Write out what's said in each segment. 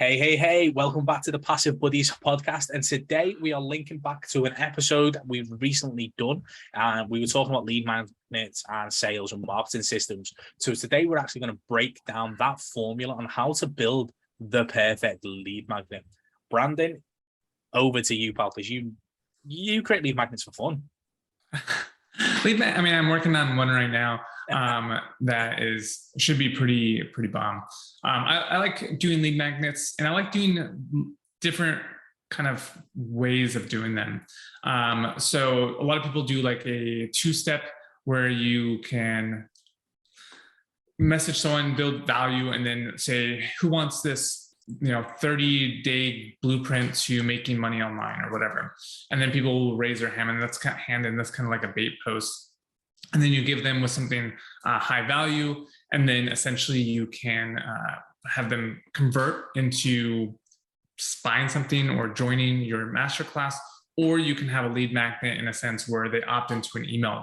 Hey, welcome back to the Passive Buddies podcast. And today we are linking back to an episode we've recently done. We were talking about lead magnets and sales and marketing systems. So today we're actually going to break down that formula on how to build the perfect lead magnet. Brandon, over to you, pal, because you create lead magnets for fun. I'm working on one right now that should be pretty bomb. I like doing lead magnets, and I like doing different kind of ways of doing them. So a lot of people do like a two-step where you can message someone, build value, and then say, who wants this 30-day blueprint to making money online or whatever. And then people will raise their hand, and that's kind of like a bait post. And then you give them with something high value, and then essentially you can have them convert into buying something or joining your masterclass, or you can have a lead magnet in a sense where they opt into an email.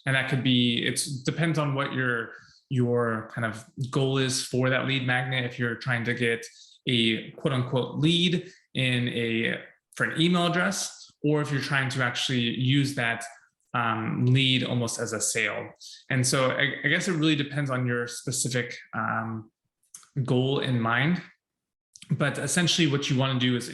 And that could be, it depends on what your kind of goal is for that lead magnet. If you're trying to get a quote unquote lead for an email address, or if you're trying to actually use that lead almost as a sale. And so I guess it really depends on your specific goal in mind. But essentially what you want to do is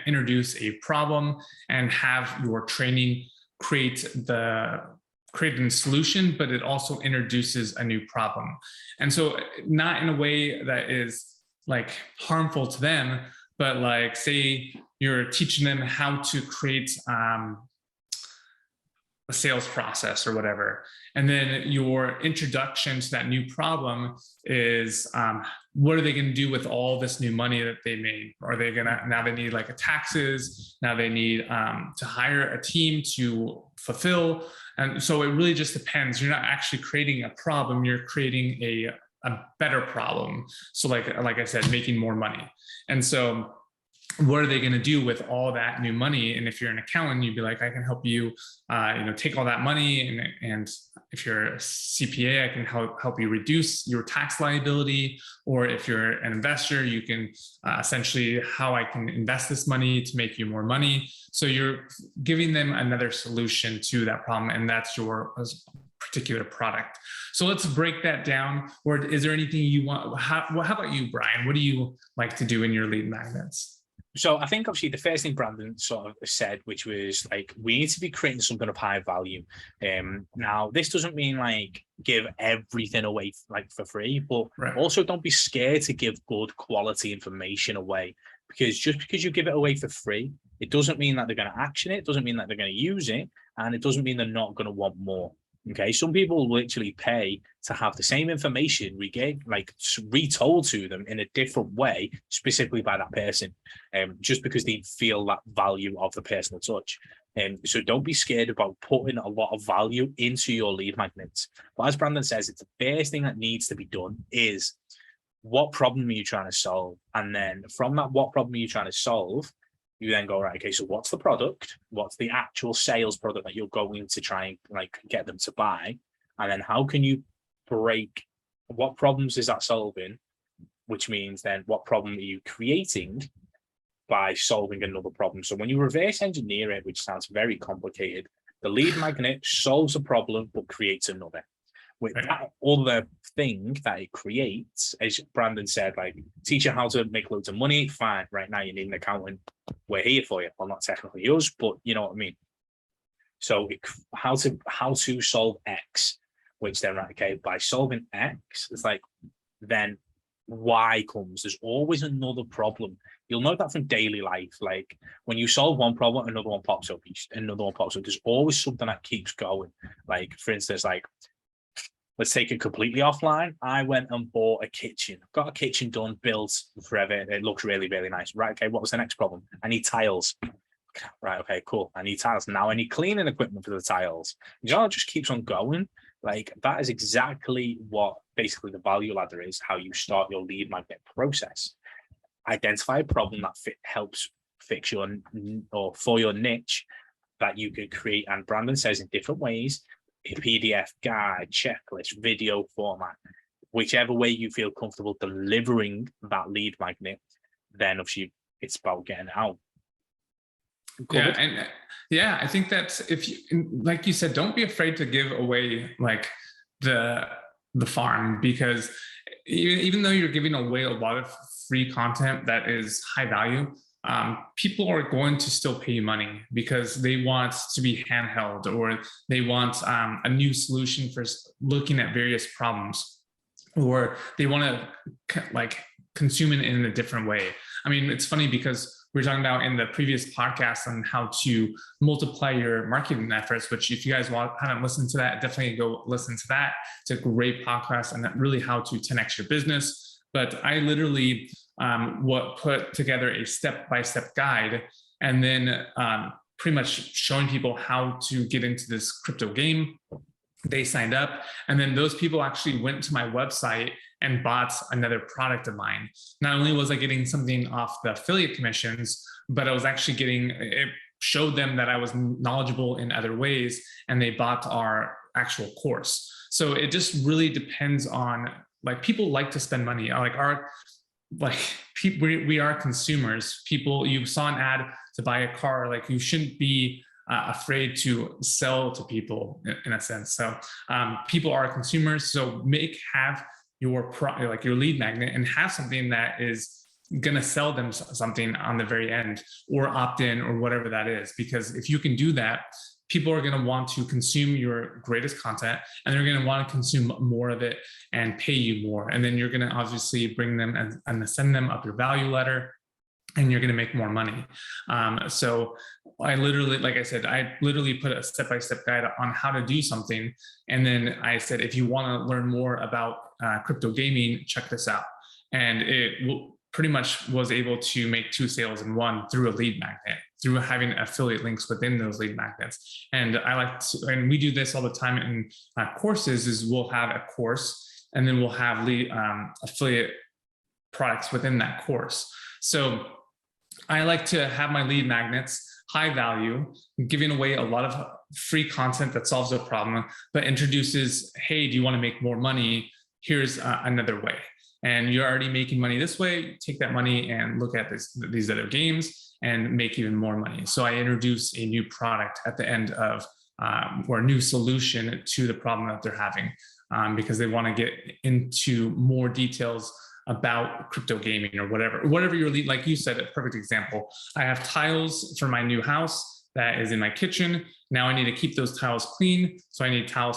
introduce a problem and have your training create a solution, but it also introduces a new problem. And so not in a way that is like harmful to them, but like say you're teaching them how to create a sales process or whatever. And then your introduction to that new problem is what are they going to do with all this new money that they made? Are they now they need like taxes, now they need to hire a team to fulfill. And so it really just depends. You're not actually creating a problem, you're creating a better problem. So like I said, making more money. And so what are they going to do with all that new money? And if you're an accountant, you'd be like, I can help you, take all that money. And if you're a CPA, I can help you reduce your tax liability. Or if you're an investor, you can essentially how I can invest this money to make you more money. So you're giving them another solution to that problem, and that's your particular product. So let's break that down. Or is there anything you want? How about you, Brian? What do you like to do in your lead magnets? So I think obviously the first thing Brandon sort of said, which was like, we need to be creating something of high value. Now, this doesn't mean like give everything away like for free, but also don't be scared to give good quality information away, because just because you give it away for free, it doesn't mean that they're going to action it. It doesn't mean that they're going to use it. And it doesn't mean they're not going to want more. Okay, some people will literally pay to have the same information retold to them in a different way, specifically by that person, just because they feel that value of the personal touch. So don't be scared about putting a lot of value into your lead magnets. But as Brandon says, it's the first thing that needs to be done is, what problem are you trying to solve? And then from that, what problem are you trying to solve? You then go, right, okay, so what's the product? What's the actual sales product that you're going to try and get them to buy? And then how can you what problems is that solving? Which means then what problem are you creating by solving another problem? So when you reverse engineer it, which sounds very complicated, the lead magnet solves a problem but creates another. With that other thing that it creates, as Brandon said, like teach you how to make loads of money. Fine, right now you need an accountant. We're here for you. Well, not technically us, but you know what I mean. So how to solve X, which then by solving X, it's like then Y comes. There's always another problem. You'll know that from daily life. Like when you solve one problem, another one pops up. Another one pops up. There's always something that keeps going. Like for instance, let's take it completely offline. I went and bought a kitchen. Got a kitchen done, built forever. It looks really, really nice. Right, okay, what was the next problem? I need tiles. Right, okay, cool. I need tiles. Now I need cleaning equipment for the tiles. It just keeps on going. Like that is exactly what basically the value ladder is, how you start your lead magnet process. Identify a problem that helps fix for your niche that you can create. And Brandon says in different ways, a PDF guide, checklist, video format, whichever way you feel comfortable delivering that lead magnet, then obviously it's about getting it out. Covered. I think that if you, like you said, don't be afraid to give away like the farm, because even though you're giving away a lot of free content that is high value, people are going to still pay you money because they want to be handheld, or they want a new solution for looking at various problems, or they want to like consume it in a different way. I mean, it's funny because we were talking about in the previous podcast on how to multiply your marketing efforts, which if you guys haven't listened to that, definitely go listen to that. It's a great podcast, and really how to 10x your business. But I literally put together a step-by-step guide, and then pretty much showing people how to get into this crypto game. They signed up, and then those people actually went to my website and bought another product of mine. Not only was I getting something off the affiliate commissions, but I was actually it showed them that I was knowledgeable in other ways, and they bought our actual course. So it just really depends on, like, people like to spend money. We are consumers. People, you saw an ad to buy a car, like you shouldn't be afraid to sell to people in a sense. So people are consumers. So have your lead magnet and have something that is going to sell them something on the very end, or opt in, or whatever that is. Because if you can do that, people are going to want to consume your greatest content, and they're going to want to consume more of it and pay you more. And then you're going to obviously bring them and send them up your value ladder, and you're going to make more money. So I literally put a step-by-step guide on how to do something. And then I said, if you want to learn more about crypto gaming, check this out. And it pretty much was able to make 2 sales in 1 through a lead magnet, through having affiliate links within those lead magnets. And and we do this all the time in courses, is we'll have a course, and then we'll have affiliate products within that course. So I like to have my lead magnets high value, giving away a lot of free content that solves a problem, but introduces, hey, do you want to make more money? Here's another way. And you're already making money this way. Take that money and look at these other games and make even more money. So I introduce a new product at the end of, or a new solution to the problem that they're having, because they want to get into more details about crypto gaming or whatever your lead. Like you said, a perfect example. I have tiles for my new house that is in my kitchen. Now I need to keep those tiles clean, so I need tile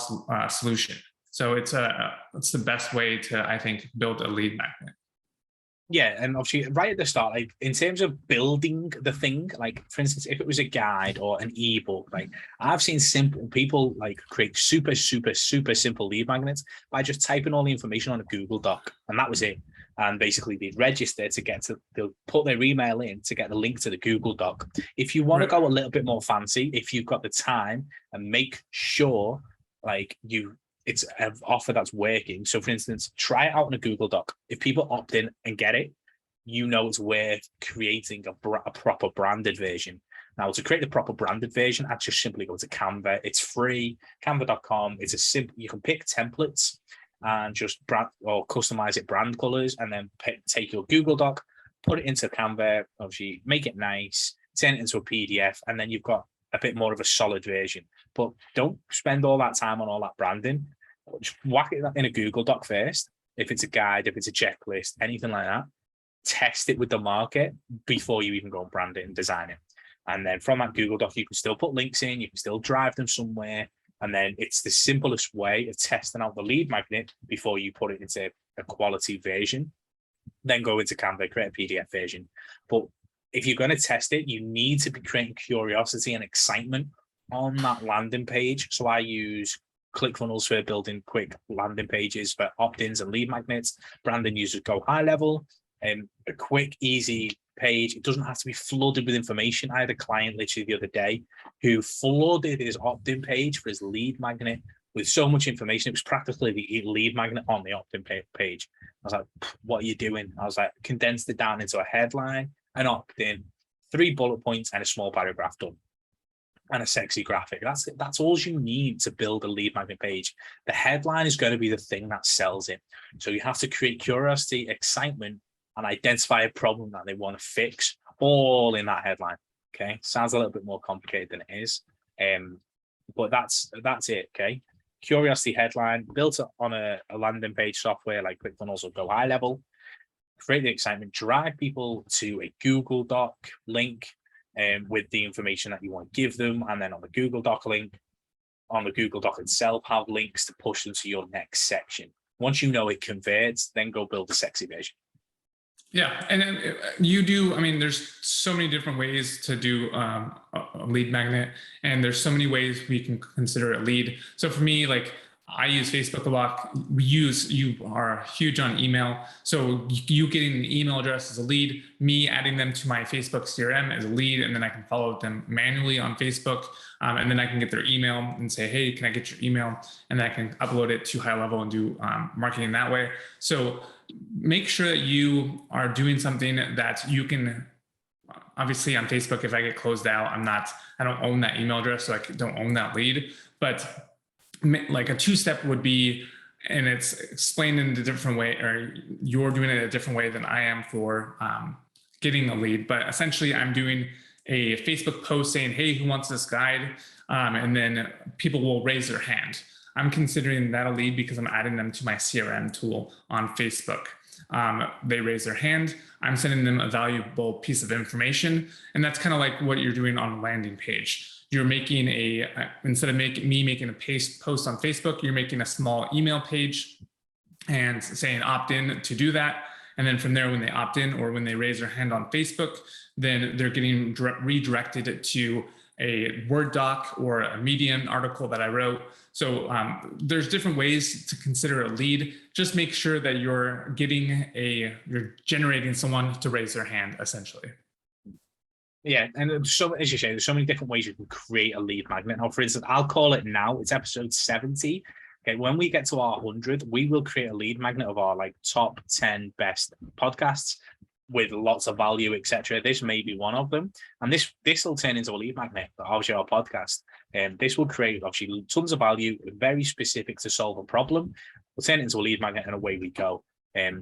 solution. So it's the best way to, I think, build a lead magnet. Yeah, and obviously right at the start, like in terms of building the thing, like for instance, if it was a guide or an ebook, like I've seen simple people like create super simple lead magnets by just typing all the information on a Google Doc, and that was it. And basically they'd register they'll put their email in to get the link to the Google Doc. If you want to go a little bit more fancy, if you've got the time, and make sure it's an offer that's working. So for instance, try it out on a Google Doc. If people opt in and get it, it's worth creating a proper branded version. Now, to create the proper branded version, I just simply go to Canva. It's free, canva.com. It's a simple, you can pick templates and just customize it, brand colors, and then take your Google Doc, put it into Canva, obviously make it nice, turn it into a PDF, and then you've got a bit more of a solid version. But don't spend all that time on all that branding. Just whack it in a Google Doc first. If it's a guide, if it's a checklist, anything like that, test it with the market before you even go and brand it and design it. And then from that Google Doc, you can still put links in, you can still drive them somewhere. And then it's the simplest way of testing out the lead magnet before you put it into a quality version. Then go into Canva, create a PDF version. But if you're going to test it, you need to be creating curiosity and excitement on that landing page. So I use Clickfunnels for building quick landing pages for opt-ins and lead magnets. Branding users go high level, and a quick, easy page. It doesn't have to be flooded with information. I had a client literally the other day who flooded his opt-in page for his lead magnet with so much information. It was practically the lead magnet on the opt-in page. I was like, what are you doing? I was like, condensed it down into a headline, an opt-in, 3 bullet points, and a small paragraph done. And a sexy graphic. That's all you need to build a lead magnet page. The headline is going to be the thing that sells it. So you have to create curiosity, excitement, and identify a problem that they want to fix, all in that headline. Okay, sounds a little bit more complicated than it is, but that's it. Okay, curiosity headline built on a landing page software like Clickfunnels will go high level, create the excitement, drive people to a Google Doc link with the information that you want to give them, and then on the Google Doc link, on the Google Doc itself, have links to push them to your next section. Once you know it converts, then go build a sexy version. Yeah, and then you do, I mean, there's so many different ways to do a lead magnet, and there's so many ways we can consider a lead. So for me, like, I use Facebook a lot. You are huge on email. So you getting an email address as a lead, me adding them to my Facebook CRM as a lead, and then I can follow them manually on Facebook. And then I can get their email and say, hey, can I get your email? And then I can upload it to high level and do marketing that way. So make sure that you are doing something that you can, obviously on Facebook, if I get closed out, I don't own that email address, so I don't own that lead. But like a two-step would be, and it's explained in a different way, or you're doing it a different way than I am for getting a lead. But essentially I'm doing a Facebook post saying, hey, who wants this guide? And then people will raise their hand. I'm considering that a lead because I'm adding them to my CRM tool on Facebook. They raise their hand. I'm sending them a valuable piece of information. And that's kind of like what you're doing on a landing page. You're making instead of me making a post on Facebook, you're making a small email page and saying opt in to do that. And then from there, when they opt in or when they raise their hand on Facebook, then they're getting redirected to a Word doc or a Medium article that I wrote. So there's different ways to consider a lead. Just make sure that you're generating someone to raise their hand, essentially. Yeah, and so as you say, there's so many different ways you can create a lead magnet. Now, for instance, I'll call it now. It's episode 70. Okay, when we get to our 100, we will create a lead magnet of our like top 10 best podcasts with lots of value, etc. This may be one of them, and this will turn into a lead magnet. Obviously, our podcast, and this will create obviously tons of value, very specific to solve a problem. We'll turn it into a lead magnet, and away we go.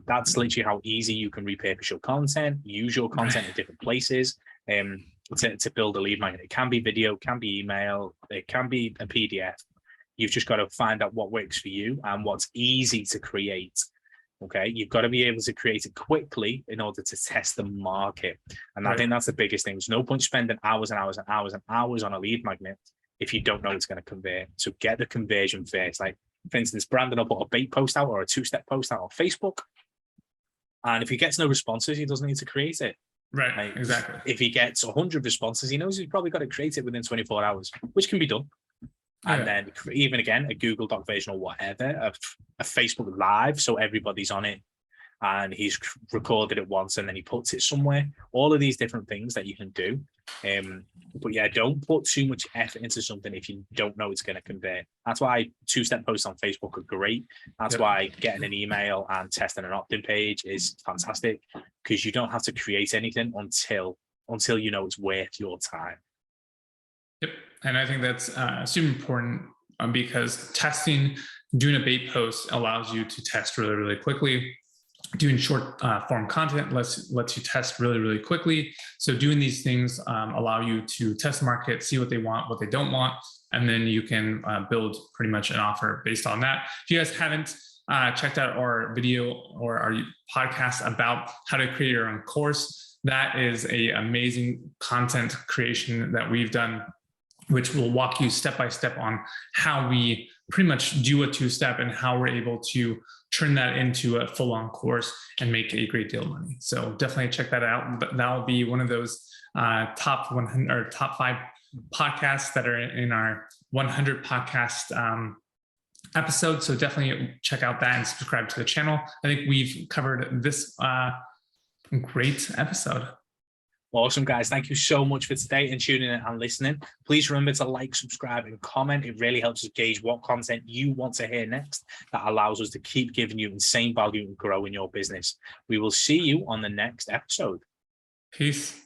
That's literally how easy you can repurpose your content, use your content in different places. To build a lead magnet. It can be video, can be email, it can be a PDF. You've just got to find out what works for you and what's easy to create. Okay, you've got to be able to create it quickly in order to test the market. And I think that's the biggest thing. There's no point spending hours and hours and hours and hours on a lead magnet if you don't know it's going to convert. So get the conversion first. Like, for instance, Brandon will put a bait post out or a two-step post out on Facebook. And if he gets no responses, he doesn't need to create it. Right, like, exactly. If he gets 100 responses, he knows he's probably got to create it within 24 hours, which can be done. And then even again, a Google Doc version or whatever, a Facebook Live, so everybody's on it, and he's recorded it once and then he puts it somewhere. All of these different things that you can do. But yeah, don't put too much effort into something if you don't know it's going to convert. That's why two-step posts on Facebook are great. That's why getting an email and testing an opt-in page is fantastic, because you don't have to create anything until you know it's worth your time. Yep. And I think that's super important because doing a bait post allows you to test really, really quickly. Doing short form content lets you test really, really quickly. So doing these things allow you to test the market, see what they want, what they don't want, and then you can build pretty much an offer based on that. If you guys haven't checked out our video or our podcast about how to create your own course, that is an amazing content creation that we've done, which will walk you step by step on how we pretty much do a two-step and how we're able to turn that into a full-on course and make a great deal of money. So definitely check that out. But that'll be one of those top 100 or top 5 podcasts that are in our 100 podcast episode. So definitely check out that and subscribe to the channel. I think we've covered this great episode. Awesome, guys. Thank you so much for today and tuning in and listening. Please remember to like, subscribe, and comment. It really helps us gauge what content you want to hear next. That allows us to keep giving you insane value and growing your business. We will see you on the next episode. Peace.